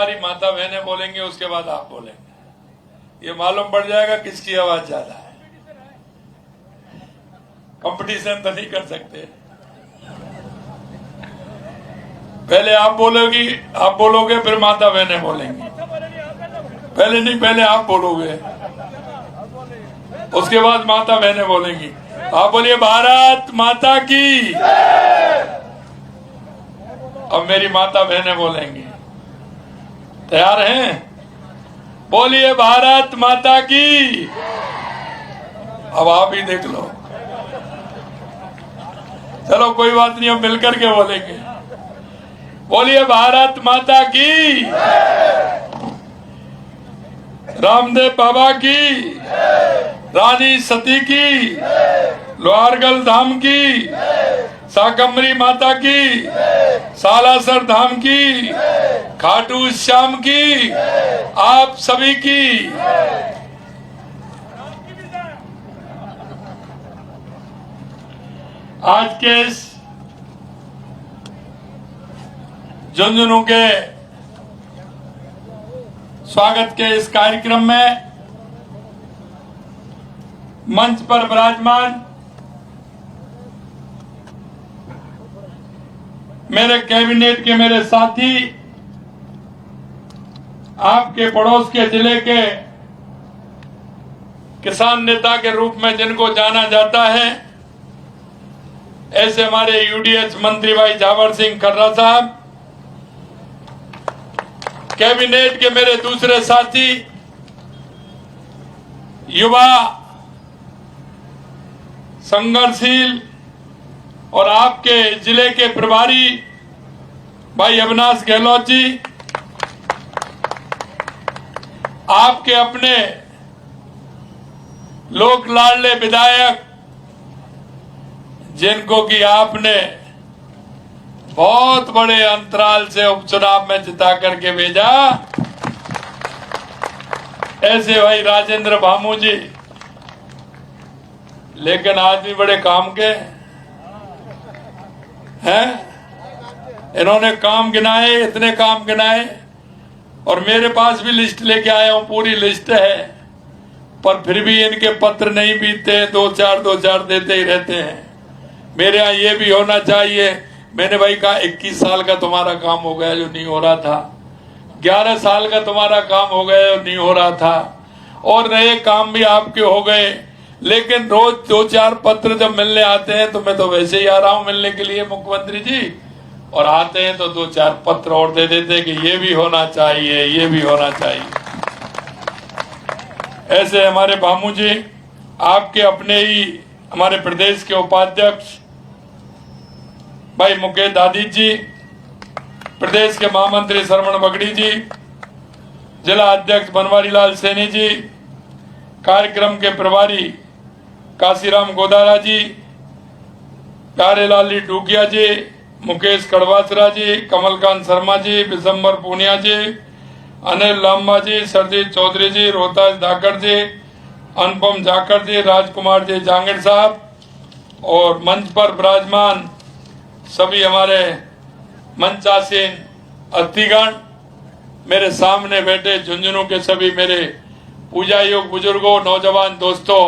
हमारी माता बहनें बोलेंगे, उसके बाद आप बोलेंगे। ये मालूम पड़ जाएगा किसकी आवाज ज्यादा है। कंपटीशन तो नहीं कर सकते। पहले आप बोलोगे, फिर माता बहनें बोलेंगी। पहले नहीं, पहले आप बोलोगे, उसके बाद माता बहनें बोलेंगी। आप बोलिए भारत माता की। अब मेरी माता बहनें बोलेंगी। तैयार हैं? बोलिए भारत माता की। अब आप ही देख लो। चलो कोई बात नहीं, हम मिलकर के बोलेंगे। बोलिए भारत माता की। रामदेव बाबा की, रानी सती की, लोहारगल धाम की, शाकंभरी माता की, सालासर धाम की, खाटू श्याम की, आप सभी की। आज के इस झुंझुनू के स्वागत के इस कार्यक्रम में मंच पर विराजमान मेरे कैबिनेट के मेरे साथी, आपके पड़ोस के जिले के किसान नेता के रूप में जिनको जाना जाता है, ऐसे हमारे यूडीएच मंत्री भाई जावर सिंह खर्रा साहब, कैबिनेट के मेरे दूसरे साथी, युवा संघर्षशील और आपके जिले के प्रभारी भाई अविनाश गहलोत जी, आपके अपने लोक लाडले विधायक जिनको कि आपने बहुत बड़े अंतराल से उपचुनाव में जिता करके भेजा, ऐसे भाई राजेंद्र भामू जी। लेकिन आदमी बड़े काम के हैं, इन्होंने काम गिनाए, इतने काम गिनाए, और मेरे पास भी लिस्ट लेके आया हूं, पूरी लिस्ट है, पर फिर भी इनके पत्र नहीं बीतते, दो चार देते ही रहते हैं। मेरे यहाँ ये भी होना चाहिए। मैंने भाई कहा 21 साल का तुम्हारा काम हो गया जो नहीं हो रहा था, 11 साल का तुम्हारा काम हो गया जो नहीं हो रहा था, और नए काम भी आपके हो गए, लेकिन रोज 2-4 पत्र जब मिलने आते हैं तो मैं तो वैसे ही आ रहा हूं मिलने के लिए मुख्यमंत्री जी, और आते हैं तो 2-4 पत्र और दे देते हैं कि ये भी होना चाहिए, ये भी होना चाहिए। ऐसे हमारे भामू जी, आपके अपने ही हमारे प्रदेश के उपाध्यक्ष भाई मुकेश दादी जी, प्रदेश के महामंत्री श्रवण बगड़ी जी, जिला अध्यक्ष बनवारी लाल सैनी जी, कार्यक्रम के प्रभारी काशीराम गोदारा जी, प्यारेलाल डूगिया जी, मुकेश कड़वासरा जी, कमलकांत शर्मा जी, विशंबर पूनिया जी, अनिल लांबा जी, सरजीत चौधरी जी, रोहतास धाकर जी, अनुपम जाकर जी, राजकुमार जी जांगीर साहब, और मंच पर विराजमान सभी हमारे मंचासीन अतिथिगण, मेरे सामने बैठे झुंझुनू के सभी मेरे पूजा योग बुजुर्गों, नौजवान दोस्तों,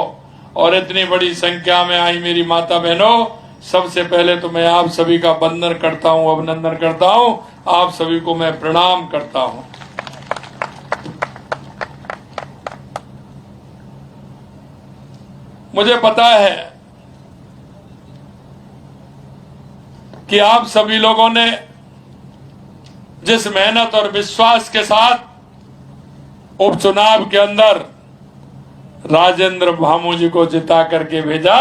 और इतनी बड़ी संख्या में आई मेरी माता बहनों, सबसे पहले तो मैं आप सभी का वंदन करता हूं, अभिनंदन करता हूं, आप सभी को मैं प्रणाम करता हूं। मुझे पता है कि आप सभी लोगों ने जिस मेहनत और विश्वास के साथ उपचुनाव के अंदर राजेंद्र भामू जी को जिता करके भेजा,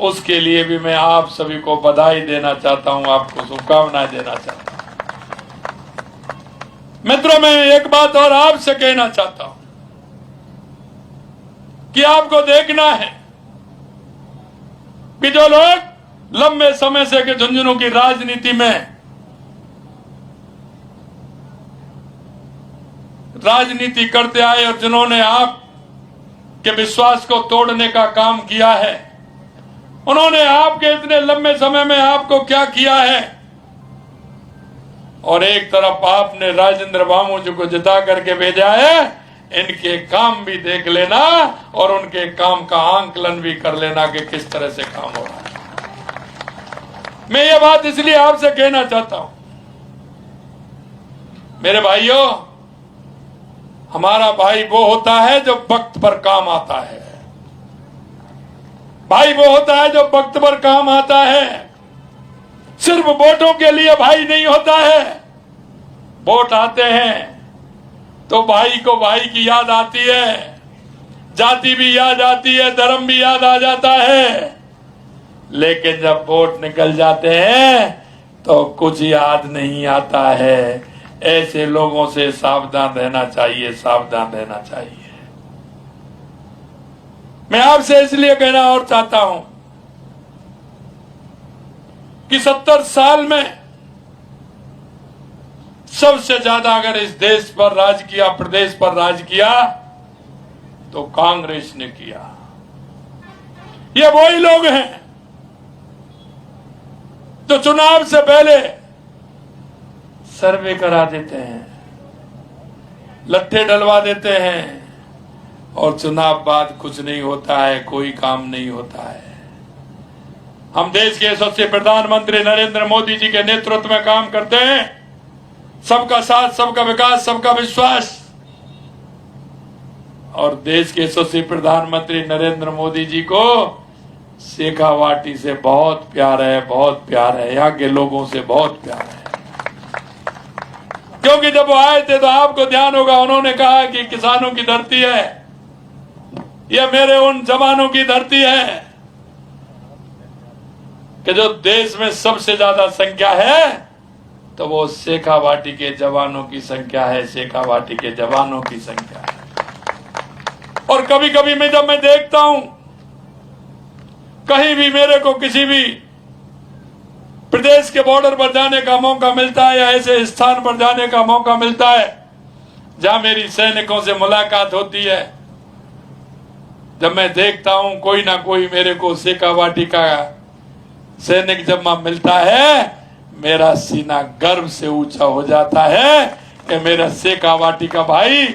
उसके लिए भी मैं आप सभी को बधाई देना चाहता हूं, आपको शुभकामनाएं देना चाहता हूं। मित्रों, मैं एक बात और आपसे कहना चाहता हूं कि आपको देखना है कि जो लोग लंबे समय से के झुंझुनू की राजनीति में राजनीति करते आए और जिन्होंने आप के विश्वास को तोड़ने का काम किया है, उन्होंने आपके इतने लंबे समय में आपको क्या किया है, और एक तरफ आपने राजेंद्र बामू जी को जिता करके भेजा है। इनके काम भी देख लेना और उनके काम का आंकलन भी कर लेना कि किस तरह से काम हो रहा है। मैं ये बात इसलिए आपसे कहना चाहता हूं, मेरे भाइयों, हमारा भाई वो होता है जो वक्त पर काम आता है। भाई वो होता है जो वक्त पर काम आता है। सिर्फ वोटों के लिए भाई नहीं होता है। वोट आते हैं तो भाई को भाई की याद आती है, जाति भी याद आती है, धर्म भी याद आ जाता है। लेकिन जब वोट निकल जाते हैं तो कुछ याद नहीं आता है। ऐसे लोगों से सावधान रहना चाहिए, सावधान रहना चाहिए। मैं आपसे इसलिए कहना और चाहता हूं कि 70 साल में सबसे ज्यादा अगर इस देश पर राज किया, प्रदेश पर राज किया, तो कांग्रेस ने किया। ये वही लोग हैं जो चुनाव से पहले सर्वे करा देते हैं, लट्ठे डलवा देते हैं और चुनाव बाद कुछ नहीं होता है, कोई काम नहीं होता है। हम देश के यशस्वी प्रधानमंत्री नरेंद्र मोदी जी के नेतृत्व में काम करते हैं। सबका साथ, सबका विकास, सबका विश्वास। और देश के यशस्वी प्रधानमंत्री नरेंद्र मोदी जी को शेखावाटी से बहुत प्यार है, बहुत प्यार है, यहाँ के लोगों से बहुत प्यार है। क्योंकि जब वो आए थे तो आपको ध्यान होगा, उन्होंने कहा कि किसानों की धरती है, यह मेरे उन जवानों की धरती है कि जो देश में सबसे ज्यादा संख्या है तो वो शेखावाटी के जवानों की संख्या है, शेखावाटी के जवानों की संख्या है। और कभी कभी जब मैं देखता हूं कहीं भी मेरे को किसी भी प्रदेश के बॉर्डर पर जाने का मौका मिलता है या ऐसे स्थान पर जाने का मौका मिलता है जहां मेरी सैनिकों से मुलाकात होती है, जब मैं देखता हूं कोई ना कोई मेरे को शेखावाटी का सैनिक जब मिलता है, मेरा सीना गर्व से ऊंचा हो जाता है कि मेरा शेखावाटी का भाई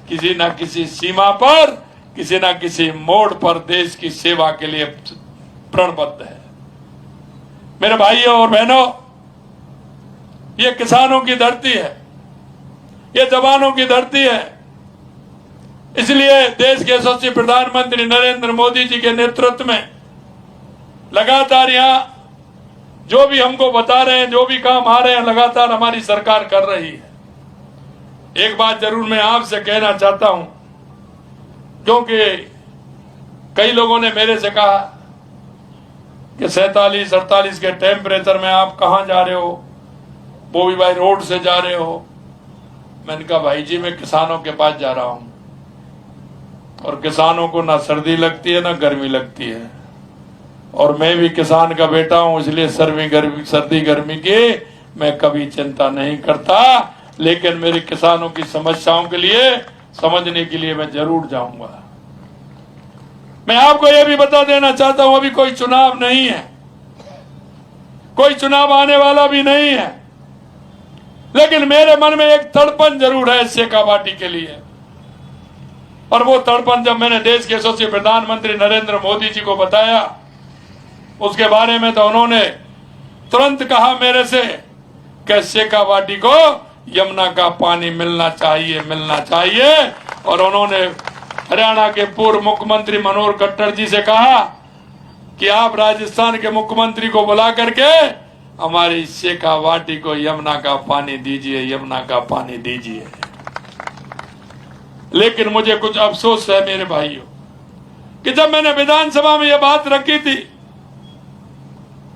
किसी ना किसी सीमा पर, किसी ना किसी मोड़ पर देश की सेवा के लिए प्रणबद्ध है। मेरे भाइयों और बहनों, ये किसानों की धरती है, ये जवानों की धरती है। इसलिए देश के यशस्वी प्रधानमंत्री नरेंद्र मोदी जी के नेतृत्व में लगातार यहाँ जो भी हमको बता रहे हैं, जो भी काम आ रहे हैं, लगातार हमारी सरकार कर रही है। एक बात जरूर मैं आपसे कहना चाहता हूं, क्योंकि कई लोगों ने मेरे से कहा कि 47-48 के टेम्परेचर में आप कहां जा रहे हो, वो भी भाई रोड से जा रहे हो। मैंने कहा भाई जी मैं किसानों के पास जा रहा हूं, और किसानों को ना सर्दी लगती है ना गर्मी लगती है, और मैं भी किसान का बेटा हूं, इसलिए सर्दी गर्मी की मैं कभी चिंता नहीं करता। लेकिन मेरे किसानों की समस्याओं के लिए समझने के लिए मैं जरूर जाऊंगा। मैं आपको यह भी बता देना चाहता हूं, अभी कोई चुनाव नहीं है, कोई चुनाव आने वाला भी नहीं है, लेकिन मेरे मन में एक तड़पन जरूर है शेखावाटी के लिए। और वो तड़पन जब मैंने देश के यशस्वी प्रधानमंत्री नरेंद्र मोदी जी को बताया, उसके बारे में तो उन्होंने तुरंत कहा मेरे से कि शेखावाटी को यमुना का पानी मिलना चाहिए, मिलना चाहिए। और उन्होंने हरियाणा के पूर्व मुख्यमंत्री मनोहर खट्टर जी से कहा कि आप राजस्थान के मुख्यमंत्री को बुला करके हमारी शेखावाटी को यमुना का पानी दीजिए, यमुना का पानी दीजिए। लेकिन मुझे कुछ अफसोस है मेरे भाइयों कि जब मैंने विधानसभा में यह बात रखी थी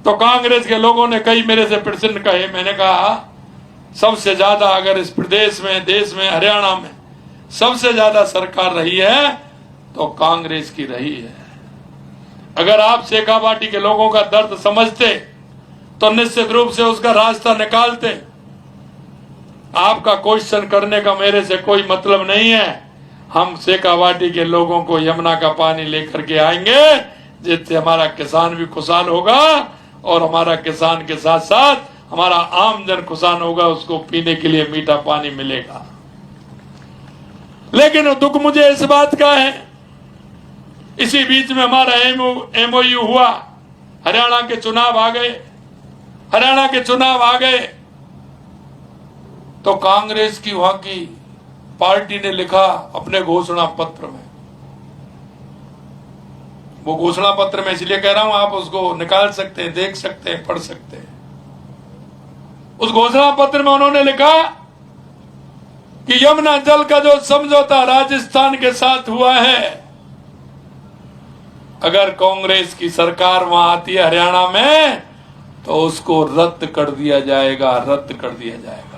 तो कांग्रेस के लोगों ने कई मेरे से प्रश्न कहे। मैंने कहा सबसे ज्यादा अगर इस प्रदेश में, देश में, हरियाणा में सबसे ज्यादा सरकार रही है तो कांग्रेस की रही है। अगर आप शेखावाटी के लोगों का दर्द समझते तो निश्चित रूप से उसका रास्ता निकालते। आपका क्वेश्चन करने का मेरे से कोई मतलब नहीं है। हम शेखावाटी के लोगों को यमुना का पानी लेकर के आएंगे, जिससे हमारा किसान भी खुशहाल होगा और हमारा किसान के साथ साथ हमारा आम जन खुशान होगा, उसको पीने के लिए मीठा पानी मिलेगा। लेकिन दुख मुझे इस बात का है, इसी बीच में हमारा एमओयू हुआ, हरियाणा के चुनाव आ गए, हरियाणा के चुनाव आ गए तो कांग्रेस की वहां की पार्टी ने लिखा अपने घोषणा पत्र में, वो घोषणा पत्र में इसलिए कह रहा हूं, आप उसको निकाल सकते हैं, देख सकते हैं, पढ़ सकते हैं। उस घोषणा पत्र में उन्होंने लिखा कि यमुना जल का जो समझौता राजस्थान के साथ हुआ है, अगर कांग्रेस की सरकार वहां आती है हरियाणा में तो उसको रद्द कर दिया जाएगा, रद्द कर दिया जाएगा।